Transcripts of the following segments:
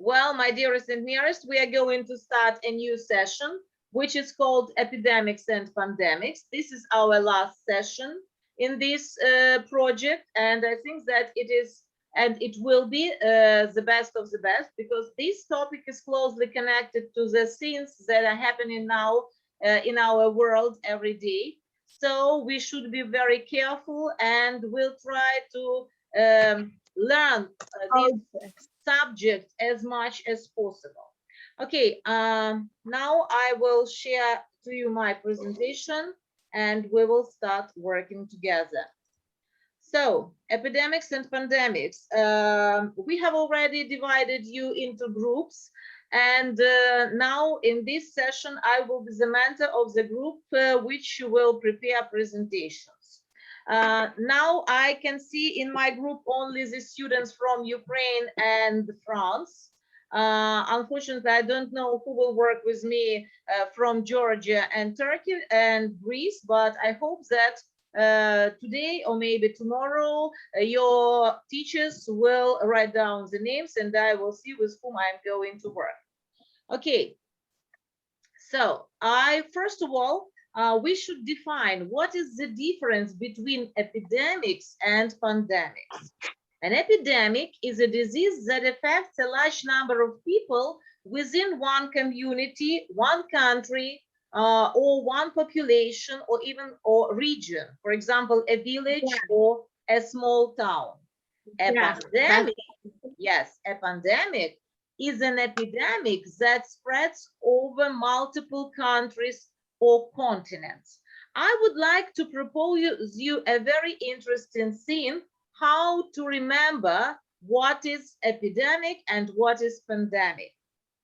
Well, my dearest and nearest, we are going to start a new session, which is called Epidemics and Pandemics. This is our last session in this project, and I think that it is and it will be the best of the best, because this topic is closely connected to the things that are happening now in our world every day. So we should be very careful, and we'll try to learn this subject as much as possible. Okay, now I will share to you my presentation and we will start working together. So, epidemics and pandemics. We have already divided you into groups, and now in this session, I will be the mentor of the group which will prepare presentations. Now I can see in my group only the students from Ukraine and France. Unfortunately, I don't know who will work with me from Georgia and Turkey and Greece, but I hope that today or maybe tomorrow your teachers will write down the names and I will see with whom I'm going to work. Okay, so first of all, we should define what is the difference between epidemics and pandemics. An epidemic is a disease that affects a large number of people within one community, one country, or one population, or even or region. For example, a village or a small town. A pandemic, yes, a pandemic is an epidemic that spreads over multiple countries or continents. I would like to propose you a very interesting thing, how to remember what is epidemic and what is pandemic.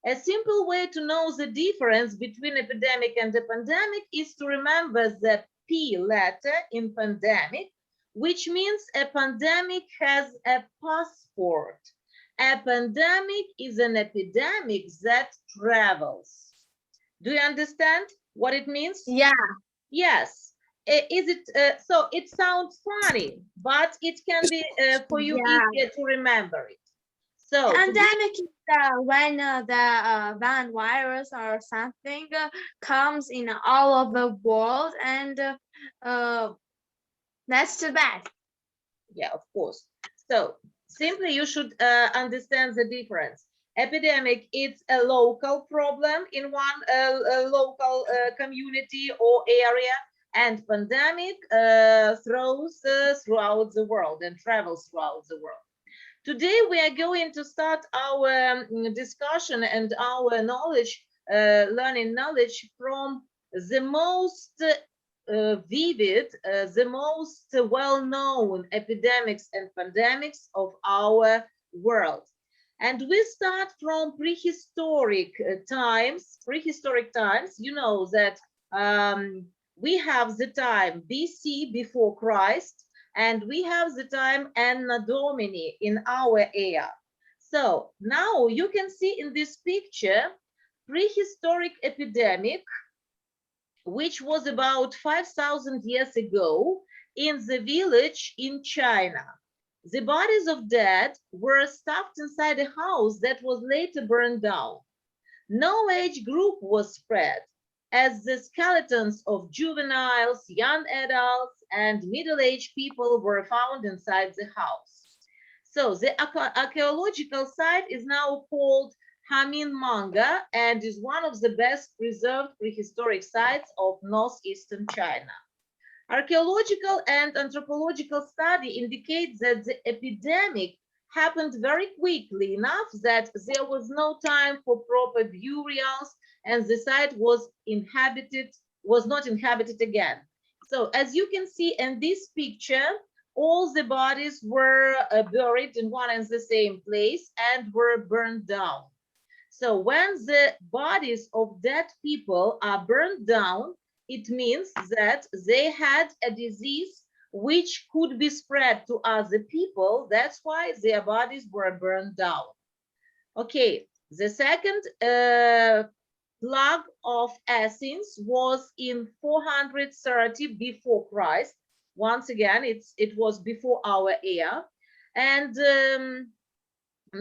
A simple way to know the difference between epidemic and a pandemic is to remember the P letter in pandemic, which means a pandemic has a passport. A pandemic is an epidemic that travels. Do you understand what it means? Yeah. Yes. Is it so? It sounds funny, but it can be for you easier to remember it. So pandemic is when the virus or something comes in all of the world, and that's too bad. Yeah, of course. So simply you should understand the difference. Epidemic, it's a local problem in one local community or area, and pandemic throws throughout the world and travels throughout the world. Today we are going to start our discussion and our knowledge, learning knowledge from the most vivid, the most well-known epidemics and pandemics of our world. And we start from prehistoric times. Prehistoric times, you know that we have the time BC, before Christ, and we have the time Anno Domini in our era. So now you can see in this picture prehistoric epidemic, which was about 5,000 years ago in the village in China. The bodies of dead were stuffed inside a house that was later burned down. No age group was spread, as the skeletons of juveniles, young adults, and middle-aged people were found inside the house. So the archaeological site is now called Hamin-Manga and is one of the best preserved prehistoric sites of northeastern China. Archaeological and anthropological study indicates that the epidemic happened very quickly enough that there was no time for proper burials and the site was not inhabited again. So as you can see in this picture, all the bodies were buried in one and the same place and were burned down. So when the bodies of dead people are burned down, it means that they had a disease which could be spread to other people. That's why their bodies were burned down. Okay, the second plague of Athens was in 430 before Christ. Once again, it was before our era. And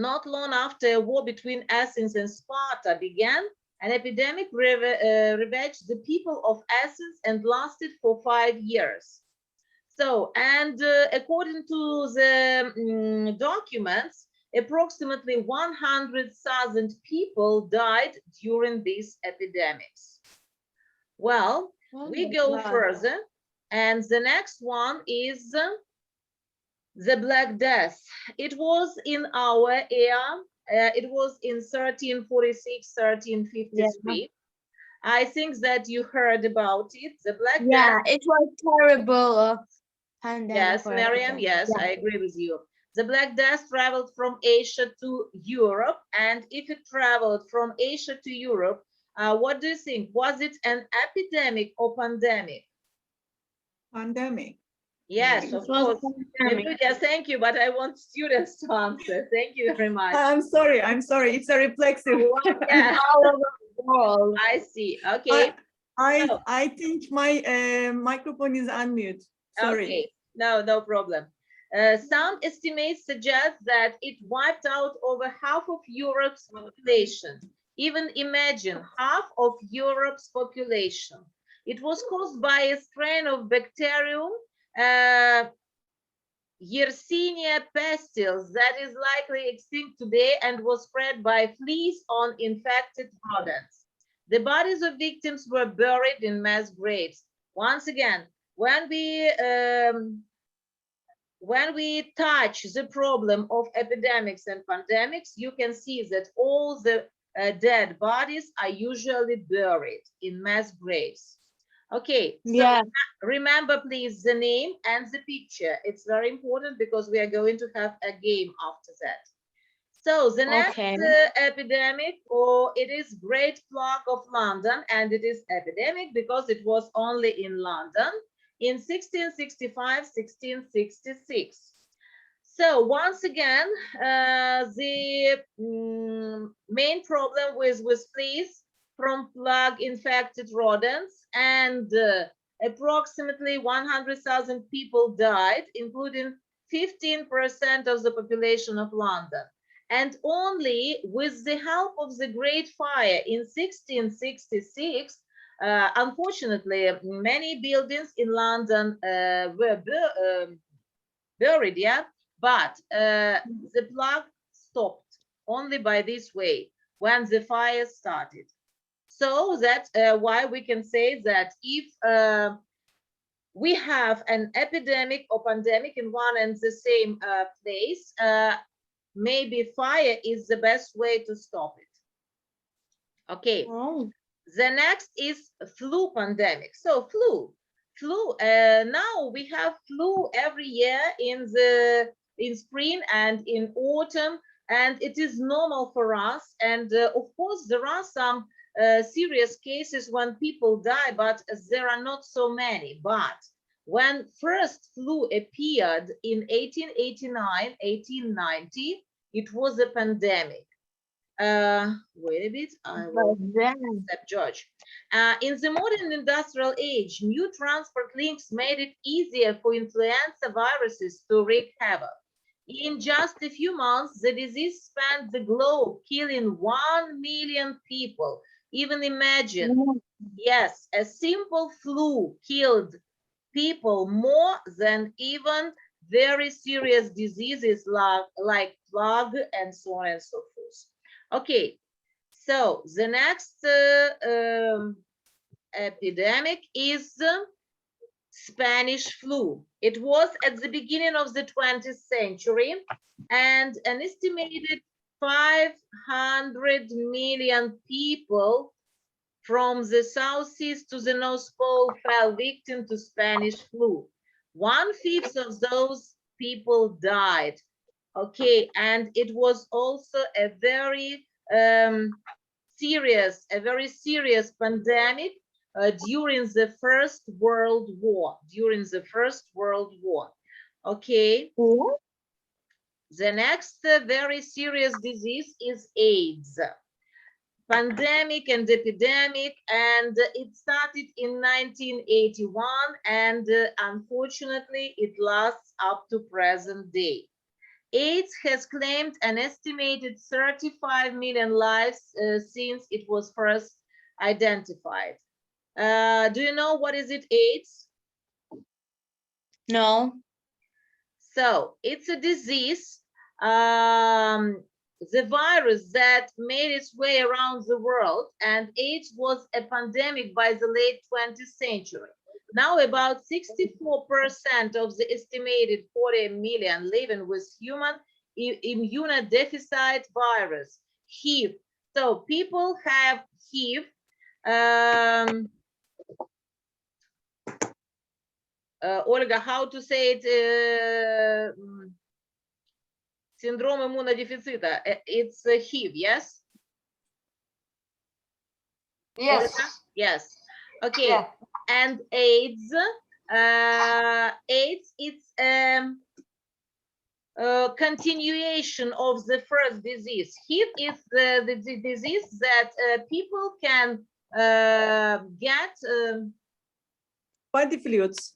not long after a war between Athens and Sparta began, an epidemic ravaged the people of Athens and lasted for 5 years. So, and according to the documents, approximately 100,000 people died during these epidemics. Well, we go further, and the next one is the Black Death. It was in our era. It was in 1346, 1353. Yeah. I think that you heard about it. The Black Yeah, Death. it was terrible pandemic Yes, or Miriam, epidemic. yes, I Yeah. agree with you. The Black Death traveled from Asia to Europe, and if it traveled from Asia to Europe, what do you think? Was it an epidemic or pandemic? Pandemic. Yes, It of was course. a pandemic. Nebuja, thank you, but I want students to answer. Thank you very much. I'm sorry. It's a reflexive. Yeah, All over the world. I see. Okay. So- I think my microphone is unmute. Sorry. Okay, no problem. Some estimates suggest that it wiped out over half of Europe's population. Even imagine, half of Europe's population. It was caused by a strain of bacterium, uh, Yersinia pestis, that is likely extinct today and was spread by fleas on infected rodents. The bodies of victims were buried in mass graves. Once again, when we touch the problem of epidemics and pandemics, you can see that all the dead bodies are usually buried in mass graves. Okay, so Yeah. remember please the name and the picture. It's very important because we are going to have a game after that. So the next Okay. epidemic, or it is Great Plague of London, and it is epidemic because it was only in London in 1665, 1666. So once again, the main problem with fleas from plague-infected rodents, and approximately 100,000 people died, including 15% of the population of London. And only with the help of the Great Fire in 1666, unfortunately, many buildings in London were buried, yeah, but the plague stopped only by this way when the fire started. So that's why we can say that if we have an epidemic or pandemic in one and the same place, maybe fire is the best way to stop it. Okay. Oh. The next is flu pandemic. So flu. Now we have flu every year in spring and in autumn, and it is normal for us. And of course, there are some serious cases when people die, but there are not so many. But when first flu appeared in 1889, 1890, it was a pandemic. Wait a bit, I will step George. In the modern industrial age, new transport links made it easier for influenza viruses to wreak havoc. In just a few months, the disease spanned the globe, killing 1 million people. Even imagine, yes, a simple flu killed people more than even very serious diseases like plague and so on and so forth. Okay, so the next epidemic is Spanish flu. It was at the beginning of the 20th century, and an estimated 500 million people from the southeast to the North Pole fell victim to Spanish flu. 1/5 of those people died. Okay, and it was also a very serious pandemic during the First World War. Okay. The next very serious disease is AIDS. Pandemic and epidemic, and it started in 1981, and unfortunately it lasts up to present day. AIDS has claimed an estimated 35 million lives since it was first identified. Do you know what is it, AIDS? No. So it's a disease, the virus that made its way around the world, and AIDS was a pandemic by the late 20th century. Now about 64% of the estimated 40 million living with human immunodeficit virus, HIV. So people have HIV. Olga, how to say it? Syndrome immunodefицita. It's HIV, yes? Yes. Olga? Yes. Okay. Yeah. And AIDS. AIDS, it's continuation of the first disease. HIV is the disease that people can get Body fluids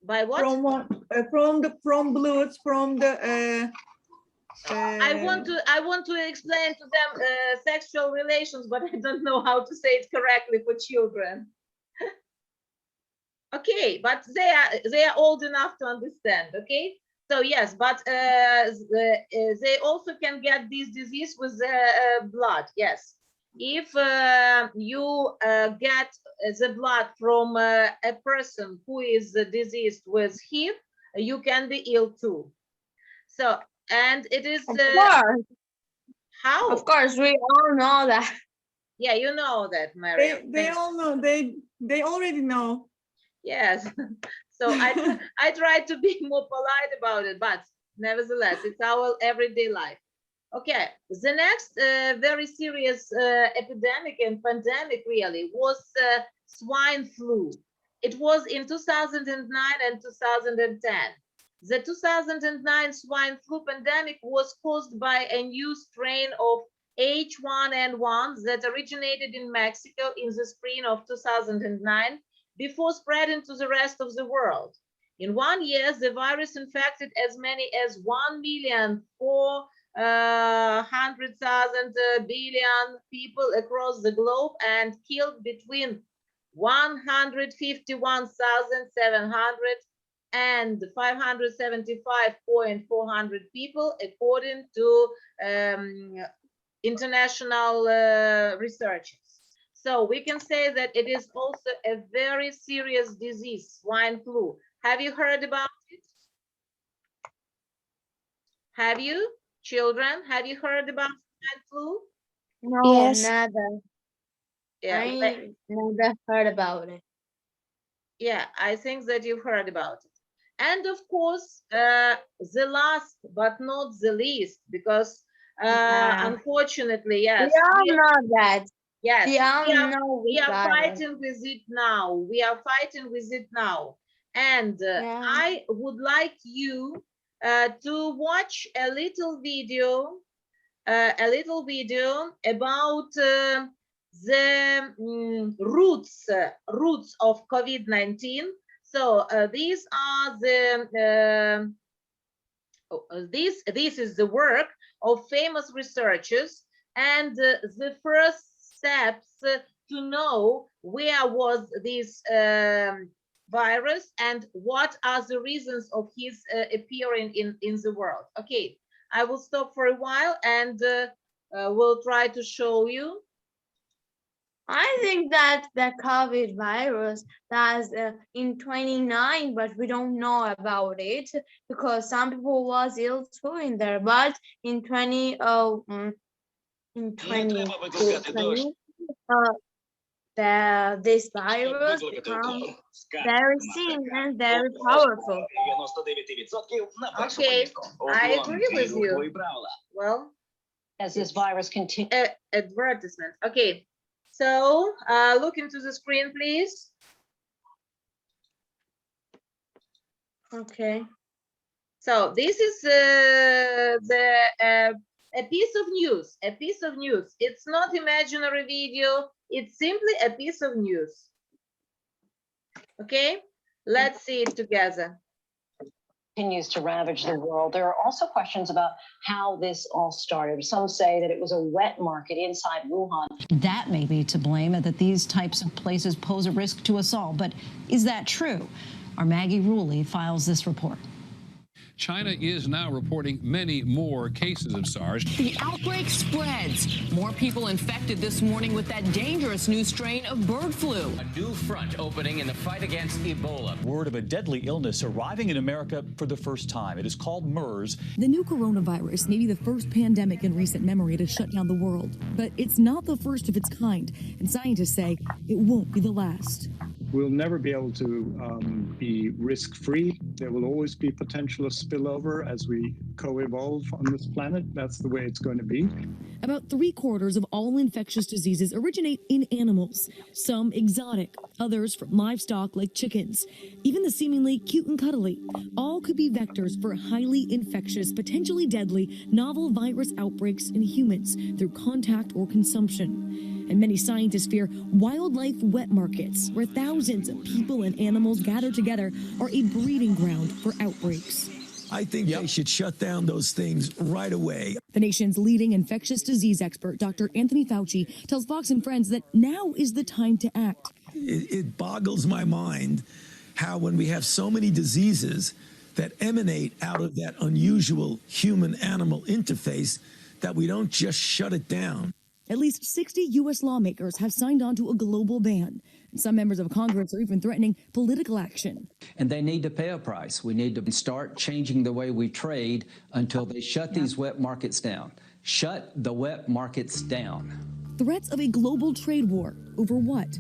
by what? from blood from the. I want to explain to them sexual relations, but I don't know how to say it correctly for children. Okay, but they are old enough to understand. Okay, so yes, but they also can get this disease with blood. Yes, if you get the blood from a person who is diseased with HIV, you can be ill too. So, and it is how? Of course, we all know that. Yeah, you know that, Mary. They all know. They already know. Yes. So I try to be more polite about it, but nevertheless, it's our everyday life. Okay, the next very serious epidemic and pandemic really was swine flu. It was in 2009 and 2010. The 2009 swine flu pandemic was caused by a new strain of H1N1 that originated in Mexico in the spring of 2009 before spreading to the rest of the world. In 1 year, the virus infected as many as 1,400,000 billion people across the globe and killed between 151,700 and 575,400 people, according to international researchers. So we can say that it is also a very serious disease, swine flu. Have you heard about it? Have you, children? Have you heard about swine flu? No, Yes. never. Yeah, I never heard about it. yeah, I think that you've heard about it. And of course, the last but not the least, because unfortunately, yes, We all know that. yes, We all know we are virus. fighting with it now. We are fighting with it now. And Yeah. I would like you to watch a little video about the roots of COVID-19. So these are the this is the work of famous researchers, and the first steps to know where was this virus and what are the reasons of his appearing in the world. Okay, I will stop for a while and we'll try to show you. I think that the COVID virus was in 29, but we don't know about it because some people was ill too in there. But in 20, this virus become very thin and very powerful. Okay, I agree with you. Well, As this virus continues. Advertisement. Okay, so look into the screen, please. Okay. So this is a piece of news. A piece of news. It's not imaginary video. It's simply a piece of news. Okay, let's see it together. continues to ravage the world. There are also questions about how this all started. Some say that it was a wet market inside Wuhan. That may be to blame, and that these types of places pose a risk to us all. But is that true? Our Maggie Ruley files this report. China is now reporting many more cases of SARS. The outbreak spreads. More people infected this morning with that dangerous new strain of bird flu. A new front opening in the fight against Ebola. Word of a deadly illness arriving in America for the first time. It is called MERS. The new coronavirus may be the first pandemic in recent memory to shut down the world, but it's not the first of its kind, and scientists say it won't be the last. We'll never be able to be risk-free. There will always be potential of spillover as we co-evolve on this planet. That's the way it's going to be. About 3/4 of all infectious diseases originate in animals, some exotic, others from livestock like chickens. Even the seemingly cute and cuddly, all could be vectors for highly infectious, potentially deadly, novel virus outbreaks in humans through contact or consumption. And many scientists fear wildlife wet markets, where thousands of people and animals gather together, are a breeding ground for outbreaks. I think they should shut down those things right away. The nation's leading infectious disease expert, Dr. Anthony Fauci, tells Fox and Friends that now is the time to act. It boggles my mind how when we have so many diseases that emanate out of that unusual human-animal interface, that we don't just shut it down. At least 60 U.S. lawmakers have signed on to a global ban. And some members of Congress are even threatening political action. And they need to pay a price. We need to start changing the way we trade until they shut these wet markets down. Shut the wet markets down. Threats of a global trade war over what?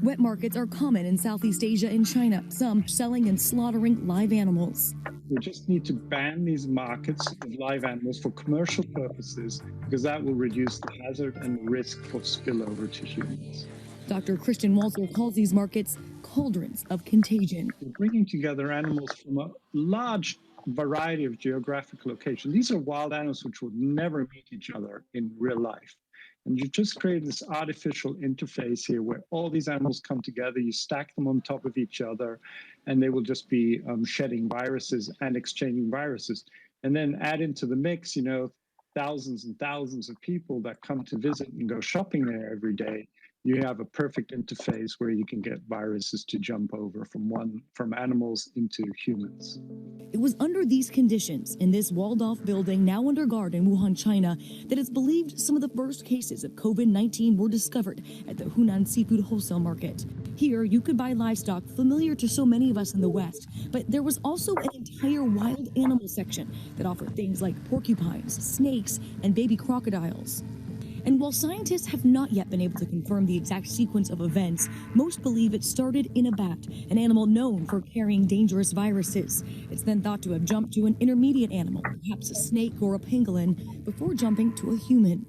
Wet markets are common in Southeast Asia and China, some selling and slaughtering live animals. We just need to ban these markets of live animals for commercial purposes, because that will reduce the hazard and the risk for spillover to humans. Dr. Christian Walter calls these markets cauldrons of contagion. We're bringing together animals from a large variety of geographic locations. These are wild animals which would never meet each other in real life. And you just create this artificial interface here where all these animals come together, you stack them on top of each other, and they will just be shedding viruses and exchanging viruses. And then add into the mix, thousands and thousands of people that come to visit and go shopping there every day. You have a perfect interface where you can get viruses to jump over from animals into humans. It was under these conditions in this walled-off building now under guard in Wuhan, China, that it's believed some of the first cases of COVID-19 were discovered at the Hunan Seafood Wholesale Market. Here, you could buy livestock familiar to so many of us in the West, but there was also an entire wild animal section that offered things like porcupines, snakes, and baby crocodiles. And while scientists have not yet been able to confirm the exact sequence of events, most believe it started in a bat, an animal known for carrying dangerous viruses. It's then thought to have jumped to an intermediate animal, perhaps a snake or a pangolin, before jumping to a human.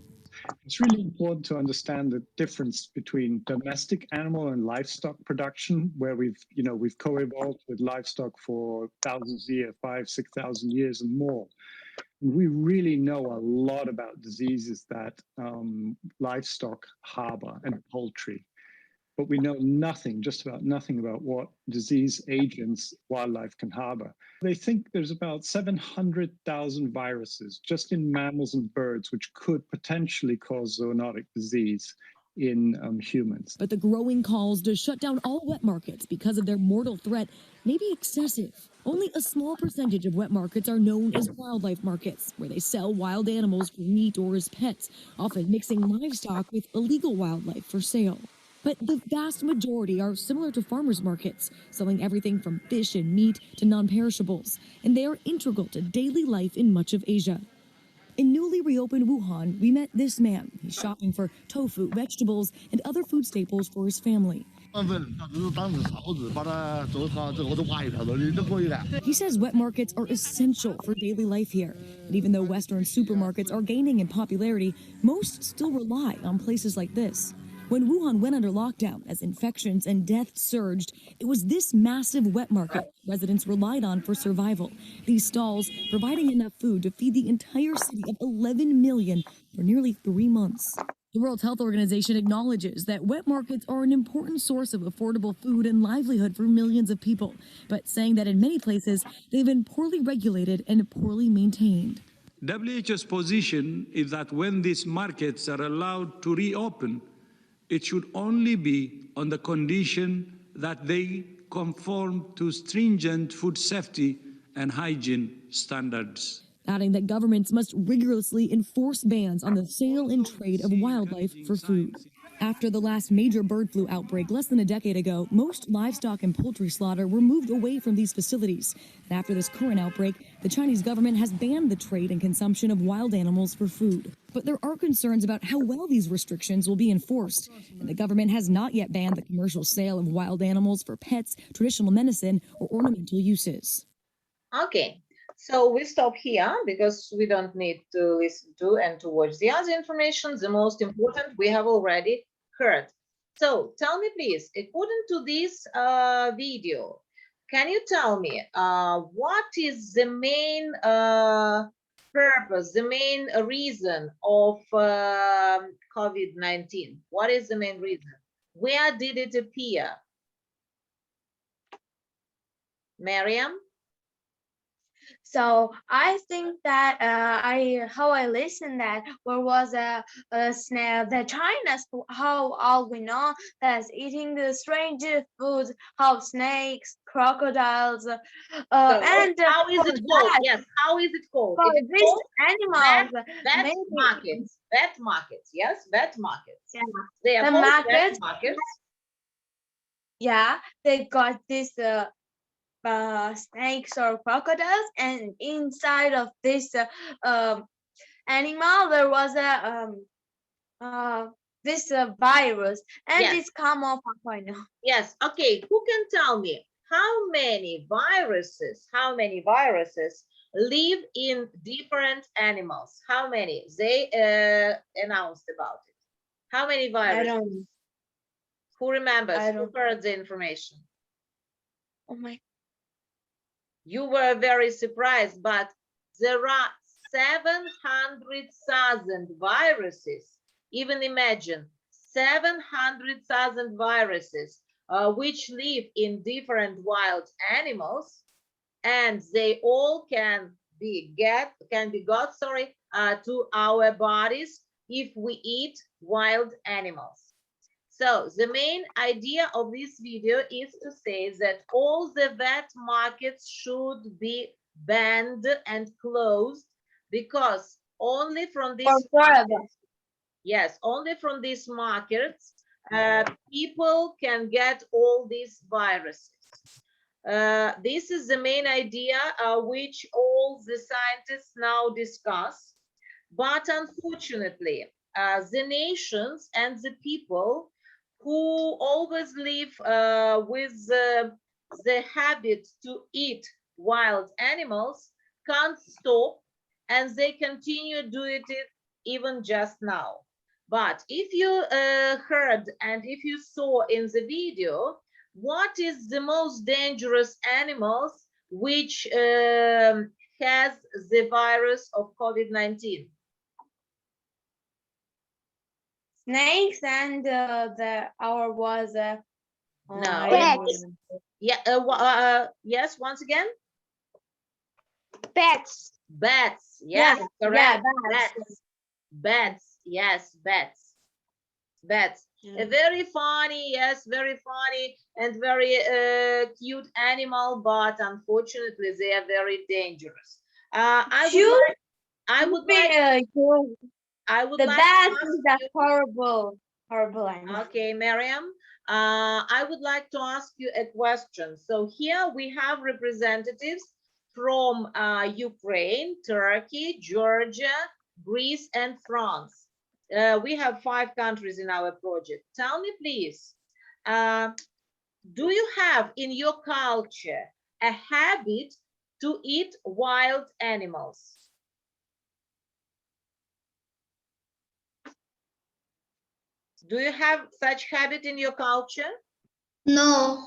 It's really important to understand the difference between domestic animal and livestock production, where we've co-evolved with livestock for thousands of years, 5,000, 6,000 years and more. We really know a lot about diseases that livestock harbor and poultry, but we know nothing, just about nothing about what disease agents wildlife can harbor. They think there's about 700,000 viruses just in mammals and birds, which could potentially cause zoonotic disease in humans. But the growing calls to shut down all wet markets because of their mortal threat may be excessive. Only a small percentage of wet markets are known as wildlife markets, where they sell wild animals for meat or as pets, often mixing livestock with illegal wildlife for sale. But the vast majority are similar to farmers markets, selling everything from fish and meat to non-perishables, and they are integral to daily life in much of Asia. In newly reopened Wuhan, we met this man. He's shopping for tofu, vegetables, and other food staples for his family. He says wet markets are essential for daily life here. And even though Western supermarkets are gaining in popularity, most still rely on places like this. When Wuhan went under lockdown as infections and deaths surged, it was this massive wet market residents relied on for survival. These stalls providing enough food to feed the entire city of 11 million for nearly 3 months. The World Health Organization acknowledges that wet markets are an important source of affordable food and livelihood for millions of people, but saying that in many places they've been poorly regulated and poorly maintained. WHO's position is that when these markets are allowed to reopen, it should only be on the condition that they conform to stringent food safety and hygiene standards. Adding that governments must rigorously enforce bans on the sale and trade of wildlife for food. After the last major bird flu outbreak less than a decade ago, most livestock and poultry slaughter were moved away from these facilities. And after this current outbreak, the Chinese government has banned the trade and consumption of wild animals for food. But there are concerns about how well these restrictions will be enforced. And the government has not yet banned the commercial sale of wild animals for pets, traditional medicine, or ornamental uses. Okay. So we stop here because we don't need to listen to and to watch the other information. The most important we have already heard. So tell me, please, according to this video, can you tell me what is the main purpose, the main reason of COVID-19? What is the main reason? Where did it appear? Miriam? So I think that how I listened that there was a snail that China's how all we know that's eating the strange foods, how snakes, crocodiles, So and how is it called? Yes, how is it called? So It is these called animals, vet maybe- markets. Vet markets. Yes, vet markets. Yeah. They are The called vet markets- markets. yeah, they got this snakes or crocodiles, and inside of this animal there was a this virus, and Yes. it's come off. I know. Yes. Okay. Who can tell me how many viruses? How many viruses live in different animals? How many? They announced about it. How many I viruses? don't. Who remembers? I Who don't- heard the information? Oh my. You were very surprised, but there are 700,000 viruses. Even imagine 700,000 viruses which live in different wild animals, and they all can be got to our bodies if we eat wild animals. So the main idea of this video is to say that all the vet markets should be banned and closed, because only from these markets, yes, only from these markets, people can get all these viruses. This is the main idea which all the scientists now discuss. But unfortunately, the nations and the people who always live with the habit to eat wild animals can't stop, and they continue doing it even just now. But if you heard and if you saw in the video, what is the most dangerous animals which has the virus of COVID-19? Snakes and our was No. I don't Yes. remember. Yeah. Yes. Once again. Bats. Bats. Yes. Yeah, Correct. bats. Bats. Bats. Yes. Bats. Bats. Yeah. A very funny, yes, very funny and very cute animal, but unfortunately they are very dangerous. I would like The to bats ask is a you- horrible animal. Okay, Miriam, I would like to ask you a question. So here we have representatives from Ukraine, Turkey, Georgia, Greece, and France. We have 5 countries in our project. Tell me, please, do you have in your culture a habit to eat wild animals? Do you have such habit in your culture? No.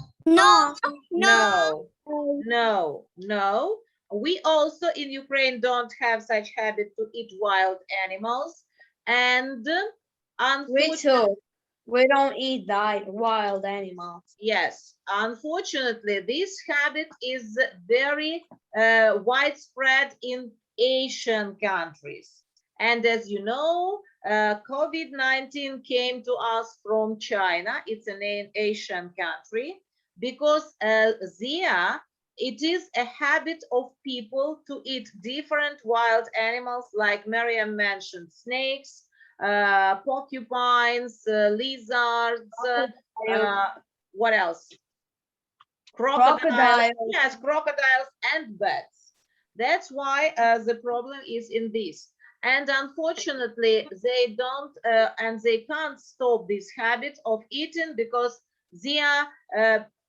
No. We also in Ukraine don't have such habit to eat wild animals. And We too. We don't eat that wild animals. Yes, unfortunately, this habit is very widespread in Asian countries. And as you know, COVID-19 came to us from China. It's an Asian country because there it is a habit of people to eat different wild animals, like Miriam mentioned, snakes, porcupines, lizards, what else? Crocodiles. Yes, crocodiles and bats. That's why the problem is in this. And unfortunately, they don't and they can't stop this habit of eating because their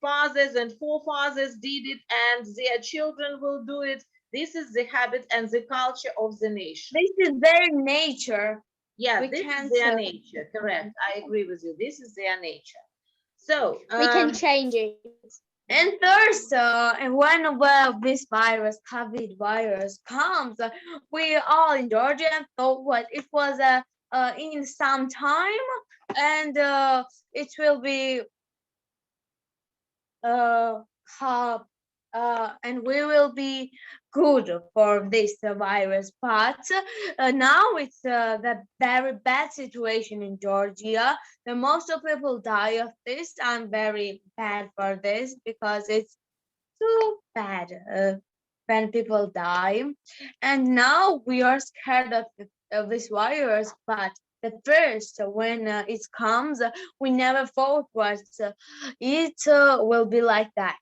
fathers and forefathers did it and their children will do it. This is the habit and the culture of the nation. This is their nature. Yeah, this is their nature. Correct. I agree with you. This is their nature. So we can change it. And first, and when this virus, COVID virus, comes, we all in Georgia thought what it was in some time, and it will be and we will be good for this virus. But now it's the very bad situation in Georgia. The most of people die of this. I'm very bad for this because it's too bad when people die. And now we are scared of this virus. But at first, when it comes, we never thought what it will be like that.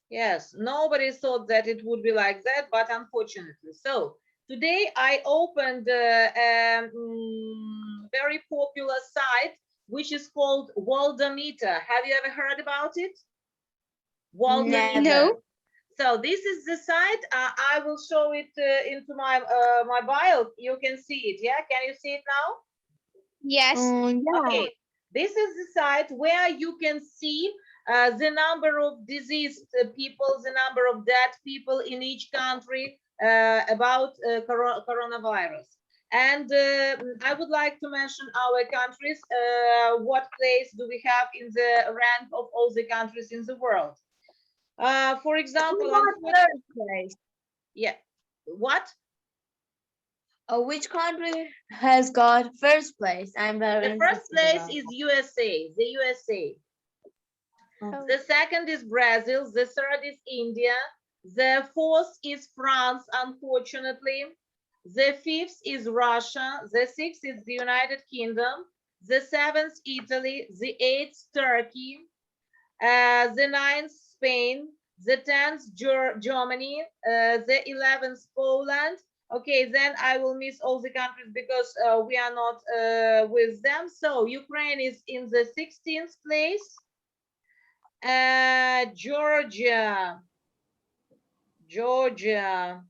Yes, nobody thought that it would be like that, but unfortunately. So today I opened a very popular site, which is called Worldometer. Have you ever heard about it? Worldometer. No. So this is the site. I will show it into my my bio. You can see it. Yeah, can you see it now? Yes. Yeah. Okay. This is the site where you can see the number of diseased people, the number of dead people in each country about coronavirus. And I would like to mention our countries. What place do we have in the rank of all the countries in the world? For example, third place. Yeah. What? Which country has got first place? I'm very The first place about. is USA, the USA. Oh. The second is Brazil. The third is India. The fourth is France, unfortunately. The fifth is Russia. The sixth is the United Kingdom. The seventh, Italy. The eighth, Turkey. The ninth, Spain. The 10th, Germany. The 11th, Poland. Okay, then I will miss all the countries because we are not with them. So Ukraine is in the 16th place. Georgia. Georgia.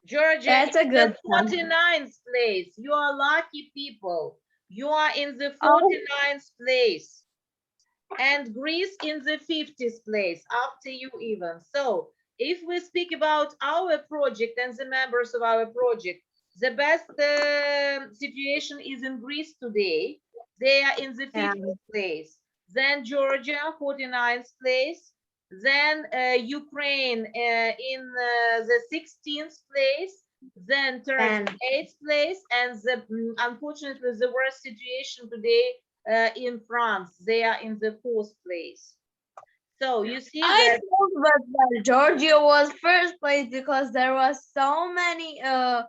Georgia That's a good the 49th place. You are lucky people. You are in the 49th place. And Greece in the 50th place, after you even. So if we speak about our project and the members of our project, the best situation is in Greece today. They are in the 50th place. Then Georgia, 49th place. Then Ukraine in the 16th place. Then Turkey, 8th place. And unfortunately, the worst situation today in France. They are in the 4th place. So you see I thought that Georgia was first place because there was so many sad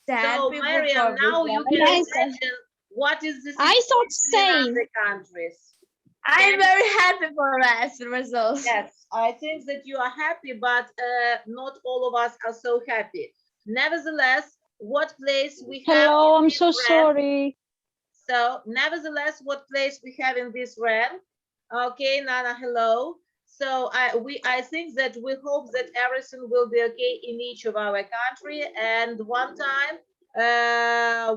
so people. Mariam, now you can imagine what is the I thought situation in other countries. I'm very happy for us results. Yes, I think that you are happy, but not all of us are so happy. Nevertheless, what place we have? Hello, I'm so sorry. So, nevertheless, what place we have in this rank? Okay, Nana, hello. So I think that we hope that everything will be okay in each of our country, and one time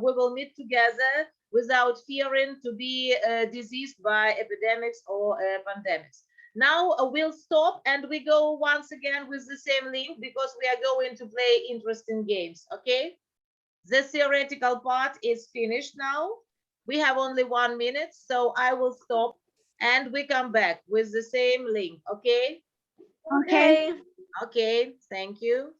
we will meet together without fearing to be diseased by epidemics or pandemics. Now we'll stop and we go once again with the same link because we are going to play interesting games. Okay. The theoretical part is finished now. We have only 1 minute, so I will stop and we come back with the same link, okay? Okay. Okay, thank you.